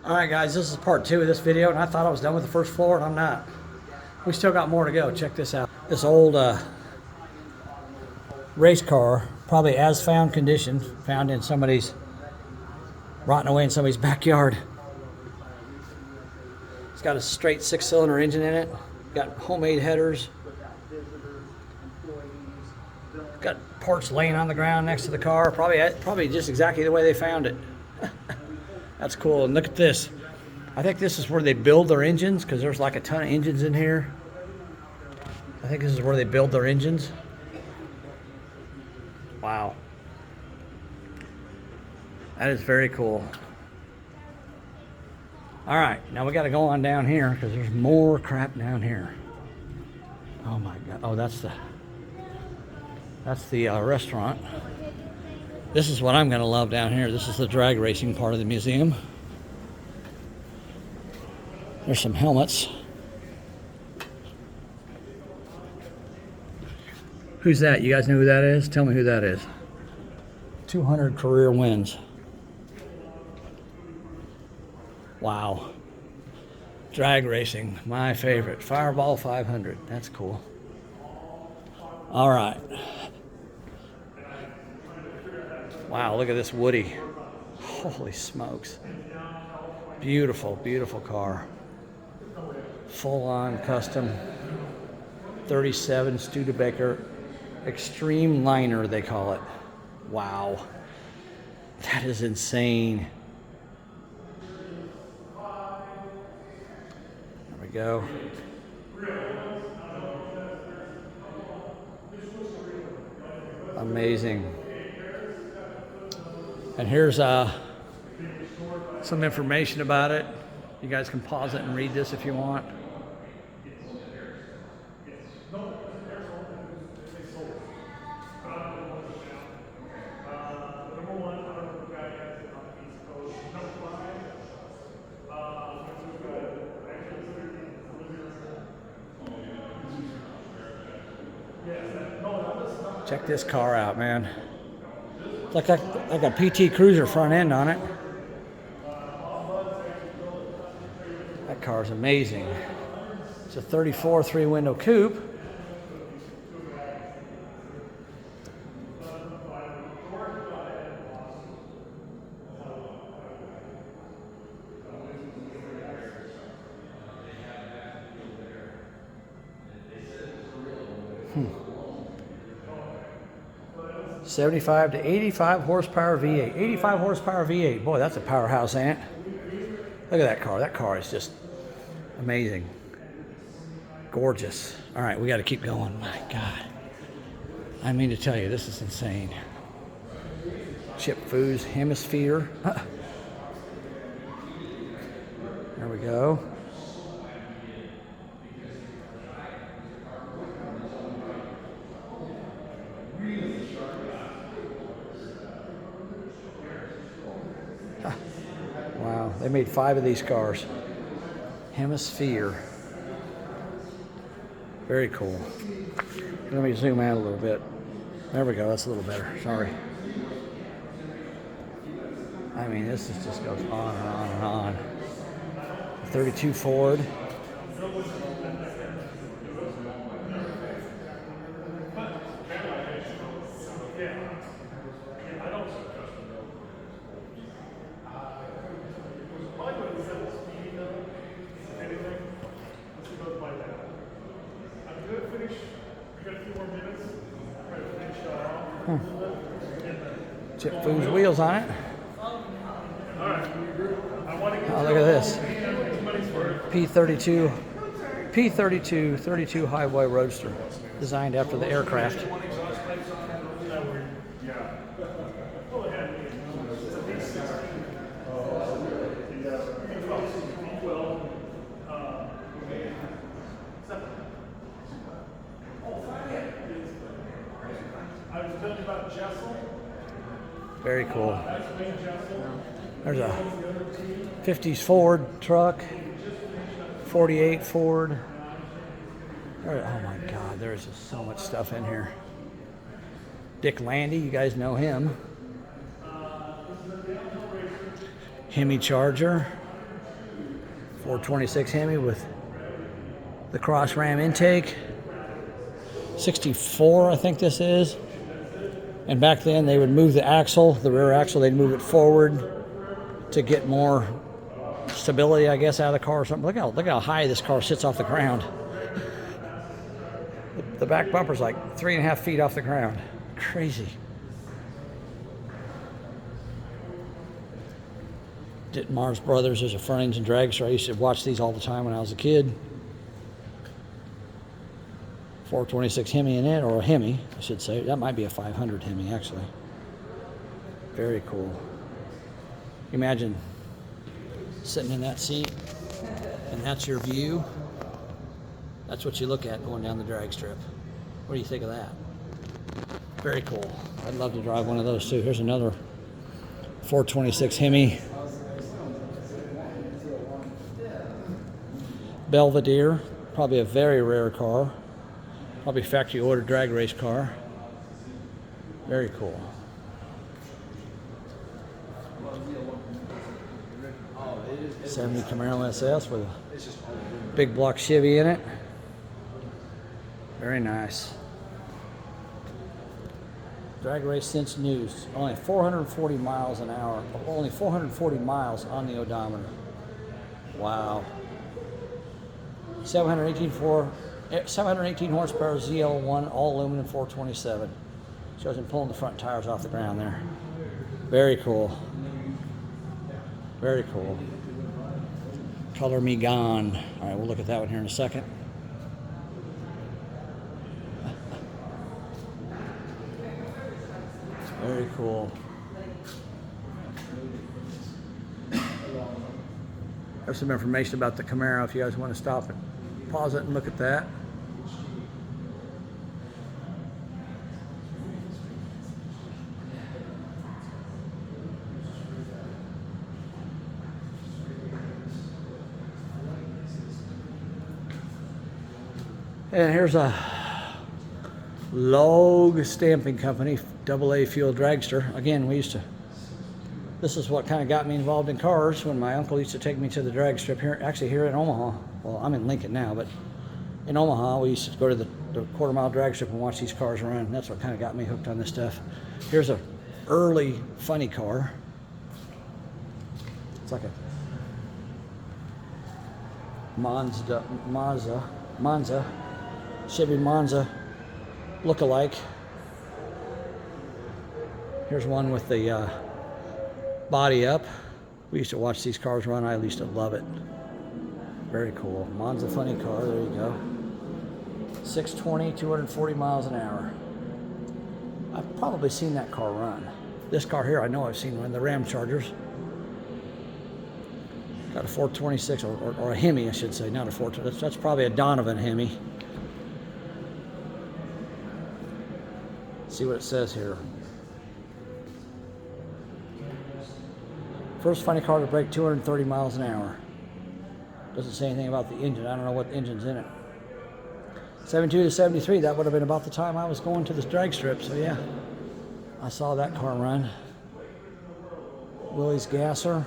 Alright guys, this is part 2 of this video, and I thought I was done with the first floor, and I'm not. We still got more to go. Check this out. This old race car, probably as found condition, found in somebody's, rotting away in somebody's backyard. It's got a straight 6-cylinder engine in it, got homemade headers, got parts laying on the ground next to the car, probably just exactly the way they found it. That's cool. And look at this. I think this is where they build their engines, because there's like a ton of engines in here. I think this is where they build their engines. Wow. That is very cool. All right, now we got to go on down here because there's more crap down here. Oh my God. Oh, that's the restaurant. This is what I'm going to love down here. This is the drag racing part of the museum. There's some helmets. Who's that? You guys know who that is? Tell me who that is. 200 career wins. Wow. Drag racing, my favorite. Fireball 500. That's cool. All right. Wow, look at this Woody. Holy smokes. Beautiful, beautiful car. Full-on custom 37 Studebaker Extreme Liner, they call it. Wow. That is insane. There we go. Amazing. And here's some information about it. You guys can pause it and read this if you want. Check this car out, man. It's like a PT Cruiser front end on it. That car's amazing. It's a 34 3-window coupe. Hmm. 75 to 85 horsepower V8. 85 horsepower V8. Boy, that's a powerhouse, ain't it? Look at that car. That car is just amazing. Gorgeous. All right, we got to keep going. My God. I mean to tell you, this is insane. Chip Foos Hemisphere. There we go. Wow, they made 5 of these cars. Hemisphere. Very cool. Let me zoom out a little bit. There we go, that's a little better. Sorry. I mean, this just goes on and on and on. 32 Ford. Chip Foos wheels on it. Oh, look at this. P32 32 Highway Roadster, designed after the aircraft. Very cool. There's a 50s Ford truck, 48 Ford. Oh my God, there's just so much stuff in here. Dick Landy, you guys know him. Hemi Charger. 426 Hemi with the cross ram intake. 64, I think this is. And back then they would move the axle, the rear axle, they'd move it forward to get more stability, I guess, out of the car or something. Look how high this car sits off the ground. The back bumper's like 3.5 feet off the ground. Crazy. Mars Brothers is a front engine dragster. I used to watch these all the time when I was a kid. 426 Hemi in it, or a Hemi, I should say. That might be a 500 Hemi, actually. Very cool. Imagine sitting in that seat, and that's your view. That's what you look at going down the drag strip. What do you think of that? Very cool. I'd love to drive one of those too. Here's another 426 Hemi. Belvedere, probably a very rare car. Probably factory ordered drag race car. Very cool. '70 Camaro SS with a big block Chevy in it. Very nice. Drag race since news. Only 440 miles an hour. Only 440 miles on the odometer. Wow. 718 horsepower ZL1 all aluminum 427. Shows him pulling the front tires off the ground there. Very cool. Very cool. Color Me Gone. All right, we'll look at that one here in a second. Very cool. There's some information about the Camaro if you guys want to stop and pause it and look at that. And here's a Logue Stamping Company, AA fuel dragster. Again, this is what kind of got me involved in cars when my uncle used to take me to the drag strip here, actually here in Omaha. Well, I'm in Lincoln now, but in Omaha, we used to go to the quarter-mile drag strip and watch these cars run. That's what kind of got me hooked on this stuff. Here's a early funny car. It's like a Monza, Chevy Monza look-alike. Here's one with the body up. We used to watch these cars run. I used to love it. Very cool. Monza funny car. There you go. 620, 240 miles an hour. I've probably seen that car run. This car here, I know I've seen run. The Ram Chargers. Got a 426 or a Hemi, I should say, not a 426. That's probably a Donovan Hemi. See what it says here. First funny car to break 230 miles an hour. Doesn't say anything about the engine. I don't know what engine's in it. 72 to 73, that would have been about the time I was going to this drag strip, so yeah. I saw that car run. Willie's Gasser.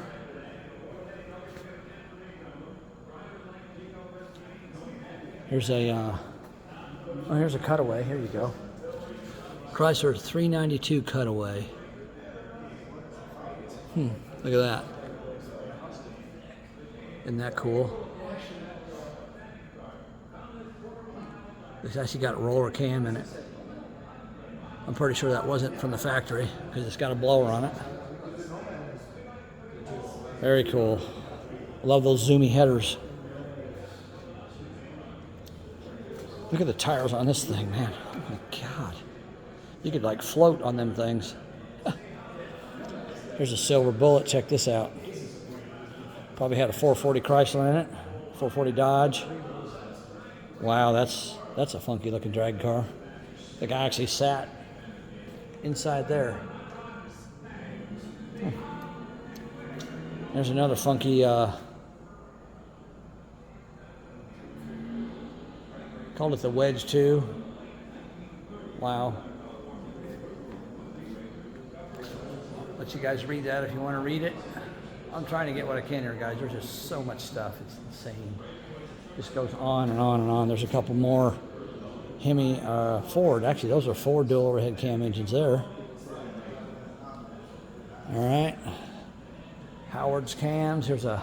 Here's a here's a cutaway. Here you go. Chrysler 392 cutaway. Look at that. Isn't that cool? It's actually got a roller cam in it. I'm pretty sure that wasn't from the factory because it's got a blower on it. Very cool. I love those zoomy headers. Look at the tires on this thing, man. Oh my God. You could like float on them things. Here's a silver bullet. Check this out. Probably had a 440 Chrysler in it. 440 Dodge. Wow, that's a funky looking drag car. The guy actually sat inside there. There's another funky called it the Wedge 2. Wow. Let you guys read that if you want to read it. I'm trying to get what I can here, guys. There's just so much stuff. It's insane. Just goes on and on and on. There's a couple more Hemi Ford. Actually, those are Ford dual overhead cam engines there. All right. Howard's cams. Here's a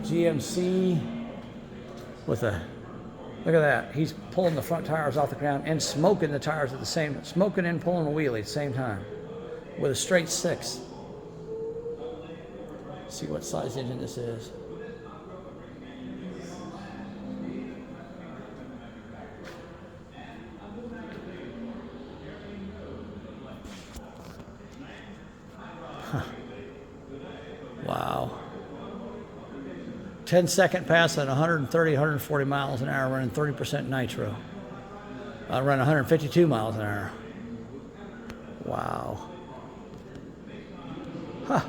GMC with a, look at that. He's pulling the front tires off the ground and smoking the tires at the same, smoking and pulling a wheelie at the same time with a straight 6. See what size engine this is. Huh. Wow. 10-second pass at 130, 140 miles an hour, running 30% nitro. I run 152 miles an hour. Wow. Huh.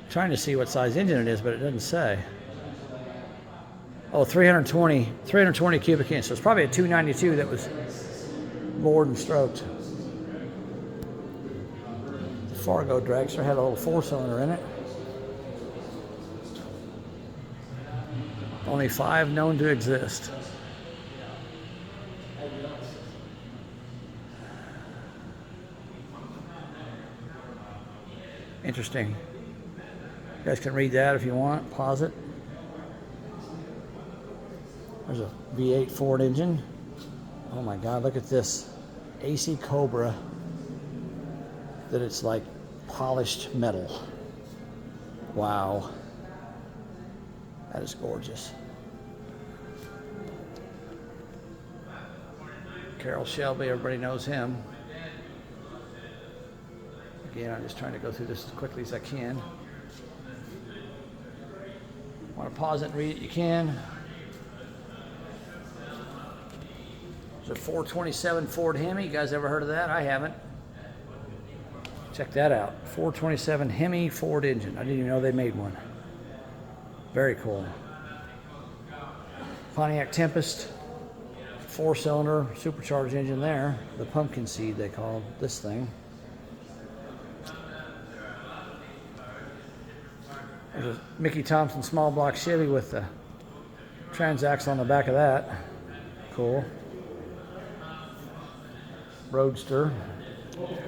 Trying to see what size engine it is, but it doesn't say. Oh, 320 cubic inch. So it's probably a 292 that was bored and stroked. The Fargo dragster had a little 4-cylinder in it. Only 5 known to exist. Interesting. You guys can read that if you want. Pause it. There's a V8 Ford engine. Oh my God, look at this. AC Cobra. That it's like polished metal. Wow. That is gorgeous. Carroll Shelby, everybody knows him. Again, I'm just trying to go through this as quickly as I can. Want to pause it and read it, you can. There's a 427 Ford Hemi. You guys ever heard of that? I haven't. Check that out. 427 Hemi Ford engine. I didn't even know they made one. Very cool. Pontiac Tempest, 4-cylinder supercharged engine there. The pumpkin seed they call this thing. There's a Mickey Thompson small block Chevy with the transaxle on the back of that. Cool. Roadster.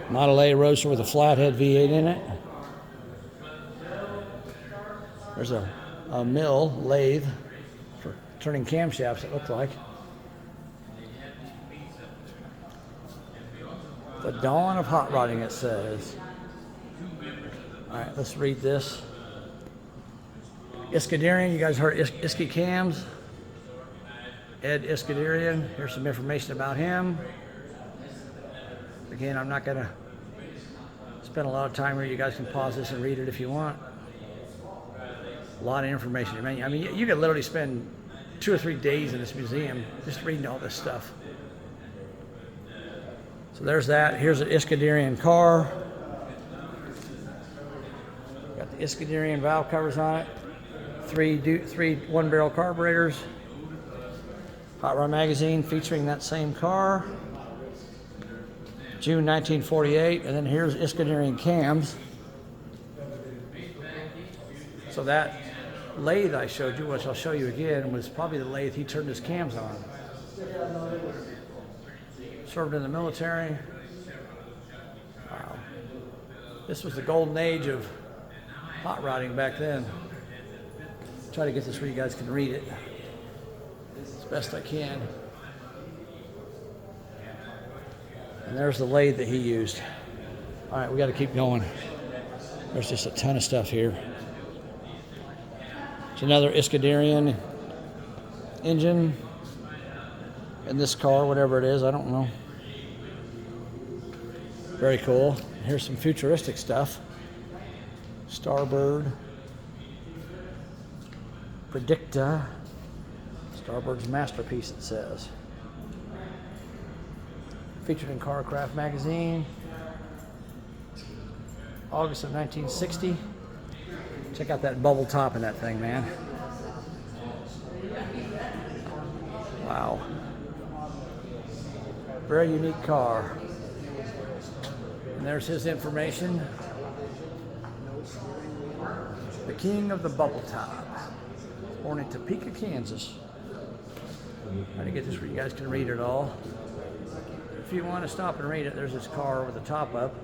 Model A Roadster with a flathead V8 in it. There's a mill lathe for turning camshafts, it looked like. The dawn of hot rodding, it says. All right, let's read this. Iskandarian, you guys heard Iski Cams. Ed Iskandarian, here's some information about him. Again, I'm not gonna spend a lot of time here. You guys can pause this and read it if you want. A lot of information. I mean, you could literally spend 2 or 3 days in this museum just reading all this stuff. So there's that. Here's an Iskandarian car. Got the Iskandarian valve covers on it. 3 1-barrel carburetors. Hot Rod magazine featuring that same car. June 1948. And then here's Iskandarian cams. So that lathe I showed you, which I'll show you again, was probably the lathe he turned his cams on. Served in the military. Wow. This was the golden age of hot rodding back then. Try to get this where you guys can read it as best I can. And there's the lathe that he used. All right, we got to keep going. There's just a ton of stuff here. It's another Iskandarian engine in this car, whatever it is, I don't know. Very cool. Here's some futuristic stuff. Starbird. Predicta. Starbird's masterpiece, it says. Featured in Carcraft magazine. August of 1960. Check out that bubble top in that thing, man. Wow. Very unique car. And there's his information. The king of the bubble top. Born in Topeka, Kansas. Trying to get this where you guys can read it all. If you want to stop and read it, there's this car with the top up.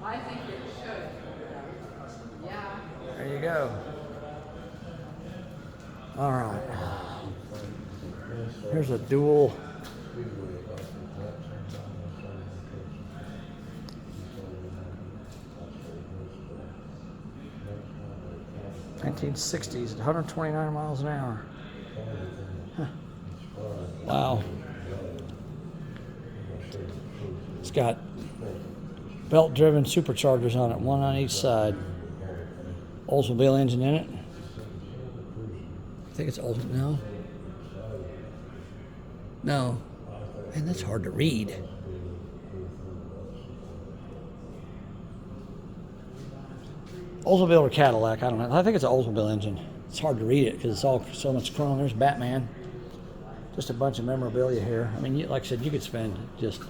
I think it should. Yeah. There you go. All right. Here's a dual. $1960s at 129 miles an hour. Huh. Wow. It's got belt-driven superchargers on it, one on each side. Oldsmobile engine in it. I think it's old. No. No. Man, that's hard to read. Oldsmobile or Cadillac, I don't know. I think it's an Oldsmobile engine. It's hard to read it because it's all so much chrome. There's Batman. Just a bunch of memorabilia here. I mean, like I said, you could spend just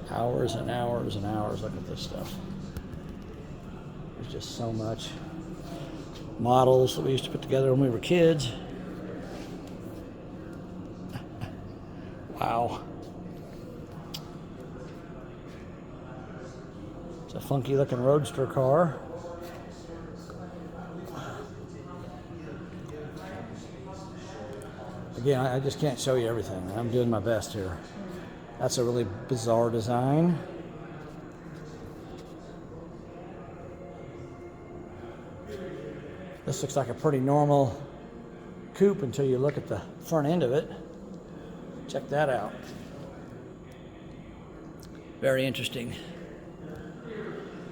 hours and hours and hours looking at this stuff. There's just so much. Models that we used to put together when we were kids. Wow. It's a funky looking roadster car. Again, I just can't show you everything. I'm doing my best here. That's a really bizarre design. This looks like a pretty normal coupe until you look at the front end of it. Check that out. Very interesting.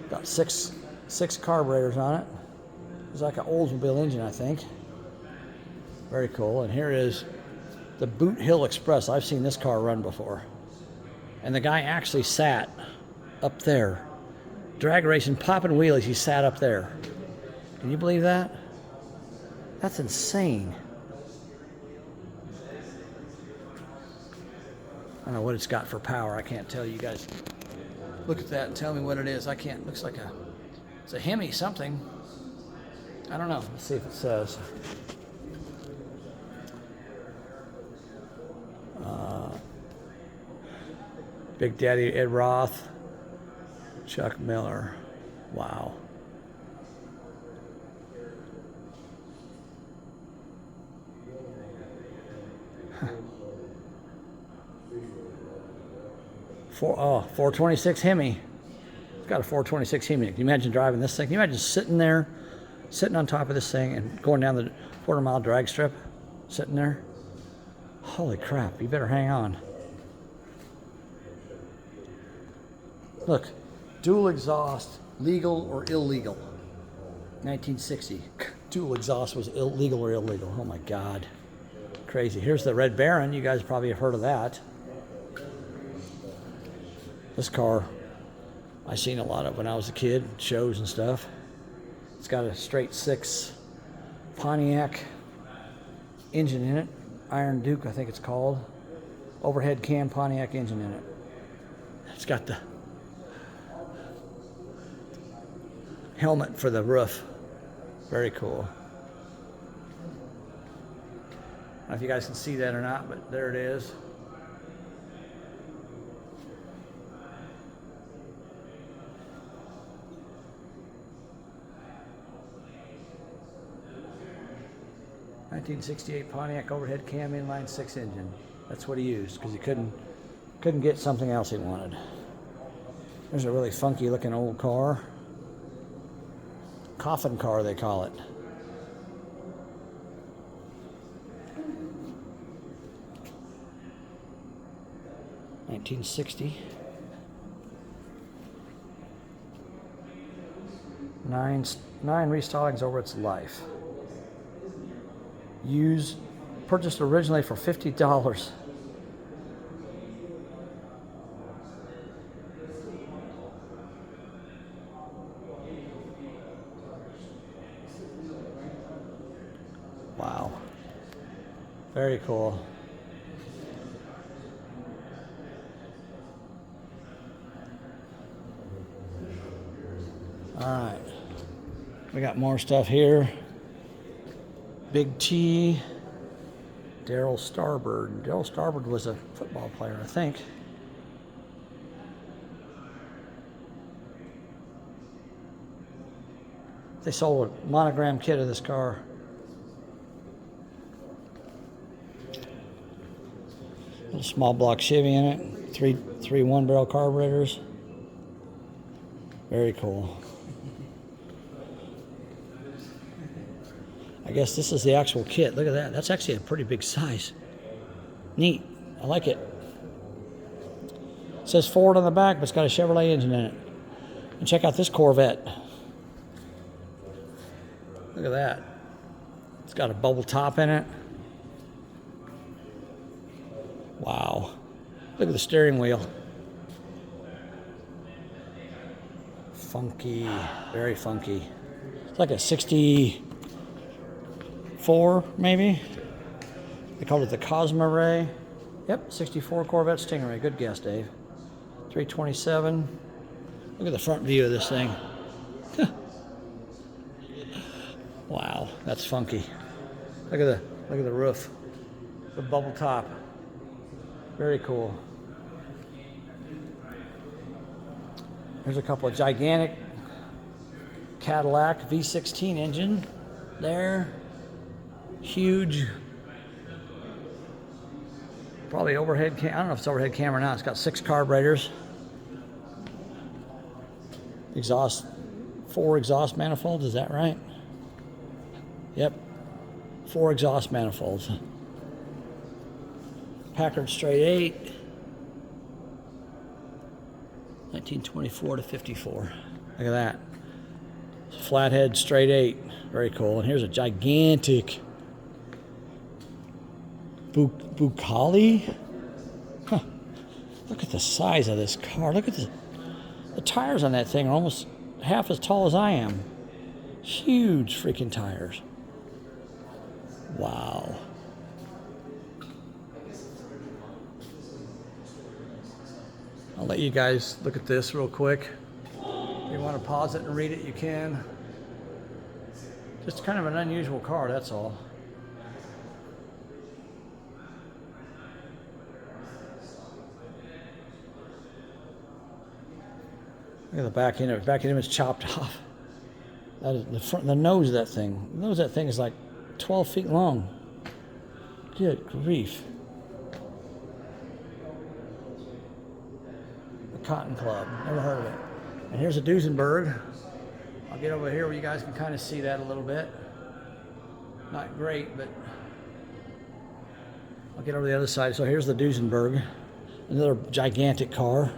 Got six carburetors on it. It's like an Oldsmobile engine, I think. Very cool. And here is the Boot Hill Express. I've seen this car run before. And the guy actually sat up there. Drag racing, popping wheelies, he sat up there. Can you believe that? That's insane. I don't know what it's got for power. I can't tell you guys. Look at that and tell me what it is. I can't. Looks like it's a Hemi something. I don't know. Let's see if it says. Big Daddy Ed Roth, Chuck Miller. Wow. Huh. 426 Hemi. It's got a 426 Hemi. Can you imagine driving this thing? Can you imagine sitting there, sitting on top of this thing and going down the quarter-mile drag strip, sitting there? Holy crap, you better hang on. Look, dual exhaust, legal or illegal. 1960. Dual exhaust was illegal or illegal. Oh my God. Crazy. Here's the Red Baron. You guys probably have heard of that. This car, I seen a lot of when I was a kid, shows and stuff. It's got a straight six Pontiac engine in it. Iron Duke, I think it's called. Overhead cam Pontiac engine in it. It's got the helmet for the roof. Very cool. I don't know if you guys can see that or not, but there it is. '68 Pontiac overhead cam inline six engine. That's what he used because he couldn't get something else he wanted. There's a really funky looking old car. Coffin car, they call it. $1960. Nine restylings over its life. Purchased originally for $50. Wow. Very cool. All right. We got more stuff here. Big T. Daryl Starbird. Daryl Starbird was a football player, I think. They sold a monogram kit of this car. Little small block Chevy in it. Three one-barrel carburetors. Very cool. I guess this is the actual kit. Look at that. That's actually a pretty big size. Neat. I like it. It says Ford on the back, but it's got a Chevrolet engine in it. And check out this Corvette. Look at that. It's got a bubble top in it. Wow. Look at the steering wheel. Funky. Very funky. It's like a 64, maybe. They called it the Cosmo Ray. Yep, 64 Corvette Stingray. Good guess, Dave. 327. Look at the front view of this thing. Wow, that's funky. Look at the roof. The bubble top. Very cool. There's a couple of gigantic Cadillac V16 engine there. Huge. Probably overhead I don't know if it's overhead cam or not. It's got 6 carburetors. Exhaust, 4 exhaust manifolds, is that right? Yep. 4 exhaust manifolds. Packard straight 8. 1924 to 54. Look at that. Flathead straight 8. Very cool. And here's a gigantic Bucali. Huh. Look at the size of this car. Look at the tires on that thing are almost half as tall as I am. Huge freaking tires. Wow. I'll let you guys look at this real quick. If you want to pause it and read it, you can. Just kind of an unusual car, that's all. Look at the back end of it. Back end of it's chopped off. That is the nose of that thing. The nose of that thing is like 12 feet long. Good grief. The Cotton Club. Never heard of it. And here's a Duesenberg. I'll get over here where you guys can kind of see that a little bit. Not great, but I'll get over the other side. So here's the Duesenberg. Another gigantic car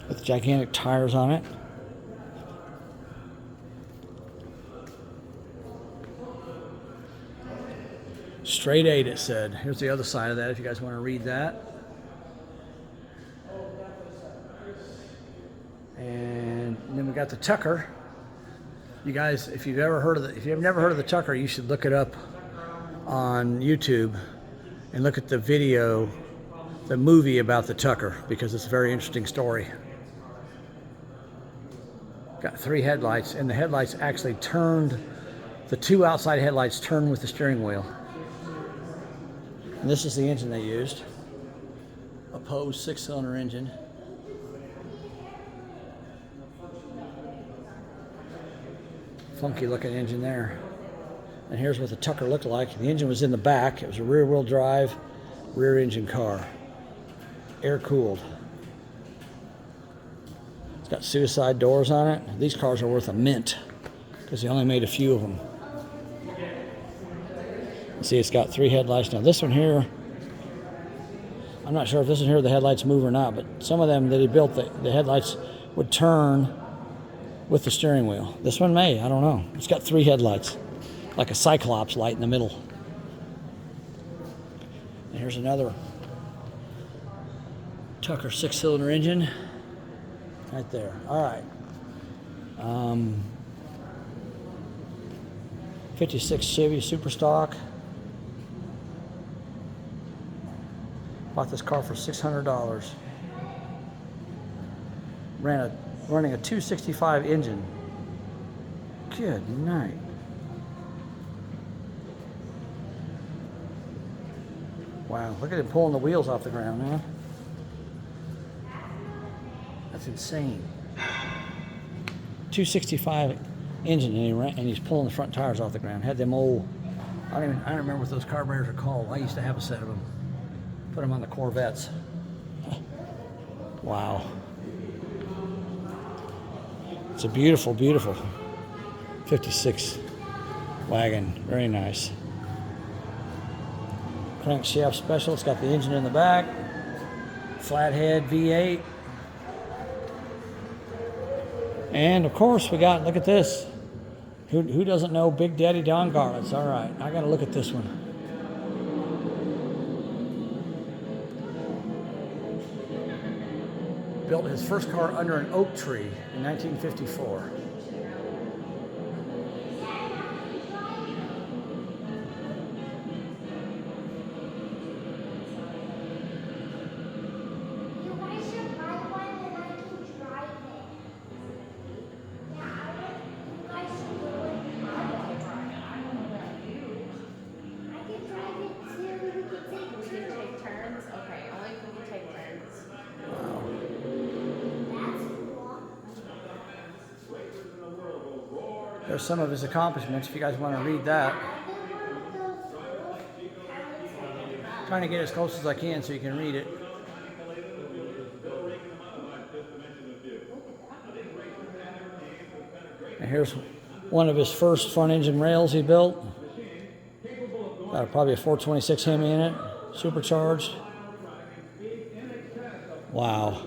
with gigantic tires on it. Straight 8, it said. Here's the other side of that if you guys want to read that. And then we got the Tucker. You guys, if you've never heard of the Tucker, you should look it up on YouTube and look at the video, the movie about the Tucker, because it's a very interesting story. Got 3 headlights, and the headlights actually turned, the 2 outside headlights turned with the steering wheel. And this is the engine they used. A Poe 6-cylinder engine. Funky looking engine there. And here's what the Tucker looked like. The engine was in the back. It was a rear wheel drive, rear engine car. Air cooled. It's got suicide doors on it. These cars are worth a mint because they only made a few of them. See, it's got 3 headlights. Now this one here, I'm not sure if this one here the headlights move or not, but some of them that he built, the headlights would turn with the steering wheel. This one may, I don't know. It's got 3 headlights, like a Cyclops light in the middle. And here's another Tucker 6-cylinder engine. Right there. All right. 56 Chevy Super Stock. Bought this car for $600. Running a 265 engine. Good night. Wow, look at him pulling the wheels off the ground, man. That's insane. 265 engine, and he's pulling the front tires off the ground. Had them old, I don't remember what those carburetors are called. I used to have a set of them. Put them on the Corvettes. Wow. It's a beautiful, beautiful 56 wagon. Very nice. Crankshaft special. It's got the engine in the back. Flathead V8. And of course we got, look at this. Who doesn't know Big Daddy Don Garlits? All right, I got to look at this one. Built his first car under an oak tree in 1954. There's some of his accomplishments if you guys want to read that. Trying to get as close as I can so you can read it. And here's one of his first front engine rails he built. Got probably a 426 Hemi in it, supercharged. Wow.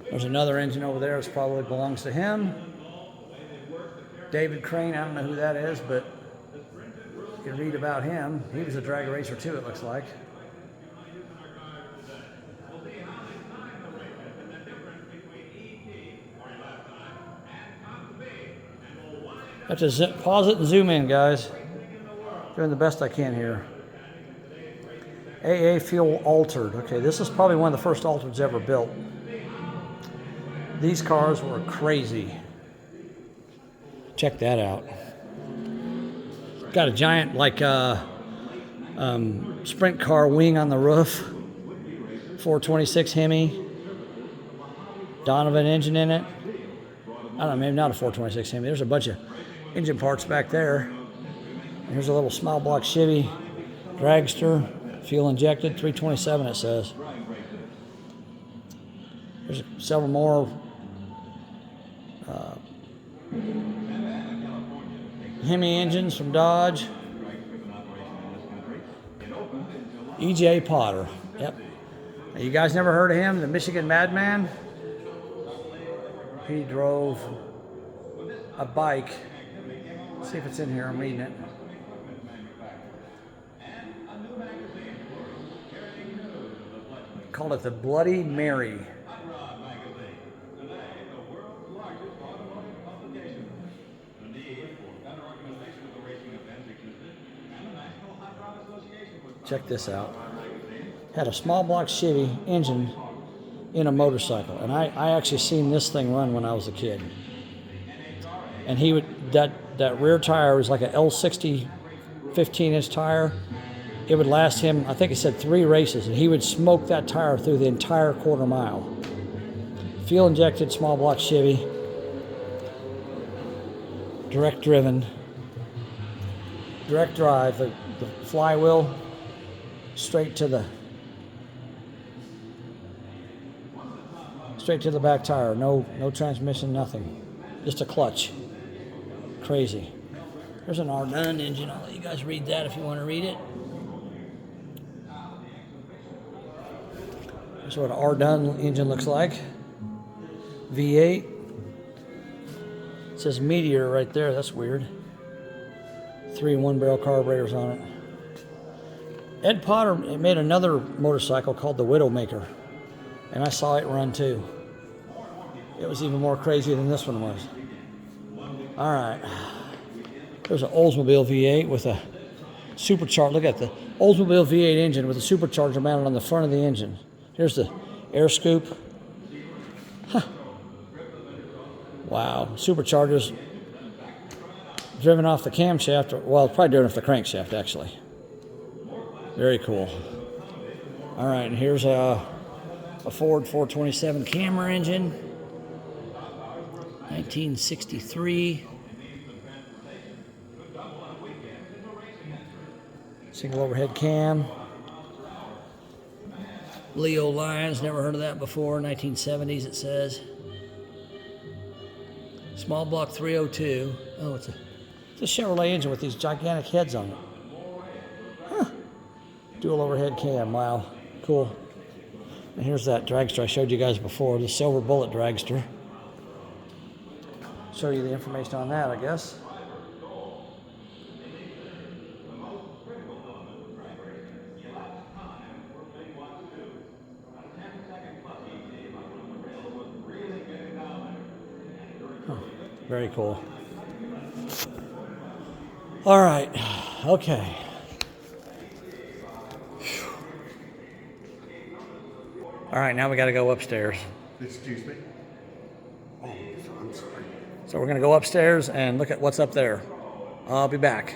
There's another engine over there that probably belongs to him. David Crane, I don't know who that is, but you can read about him. He was a drag racer too, it looks like. I have to pause it and zoom in, guys. Doing the best I can here. AA Fuel Altered. Okay, this is probably one of the first Altereds ever built. These cars were crazy. Check that out. Got a giant, like, sprint car wing on the roof. 426 Hemi. Donovan engine in it. I don't know, maybe not a 426 Hemi. There's a bunch of engine parts back there. And here's a little small block Chevy dragster, fuel injected, 327 it says. There's several more Hemi engines from Dodge. E.J. Potter. Yep. Now, you guys never heard of him, the Michigan Madman? He drove a bike. Let's see if it's in here. I'm reading it. Called it the Bloody Mary. Check this out. Had a small block Chevy engine in a motorcycle, and I actually seen this thing run when I was a kid. And he would that rear tire was like a L60 15-inch tire. It would last him, I think he said 3 races, and he would smoke that tire through the entire quarter mile. Fuel injected small block Chevy, direct driven, direct drive, the flywheel straight to the back tire. No transmission, nothing. Just a clutch. Crazy. There's an Ardun engine. I'll let you guys read that if you want to read it. That's what an Ardun engine looks like. V8. It says Meteor right there. That's weird. 3 1-barrel carburetors on it. Ed Potter made another motorcycle called the Widowmaker, and I saw it run too. It was even more crazy than this one was. All right. There's an Oldsmobile V8 with a Supercharged. Look at the Oldsmobile V8 engine with a supercharger mounted on the front of the engine. Here's the air scoop. Huh. Wow. Superchargers driven off the camshaft. Well, probably driven off the crankshaft, actually. Very cool. All right, and here's a Ford 427 Camry engine. 1963. Single overhead cam. Leo lines, never heard of that before. 1970s it says. Small block 302. Oh, it's a Chevrolet engine with these gigantic heads on it. Huh. Dual overhead cam, wow, cool. And here's that dragster I showed you guys before, the silver bullet dragster. Show you the information on that, I guess. Huh. Very cool. All right, okay. All right, now we got to go upstairs. Excuse me? Oh, I'm sorry. So we're going to go upstairs and look at what's up there. I'll be back.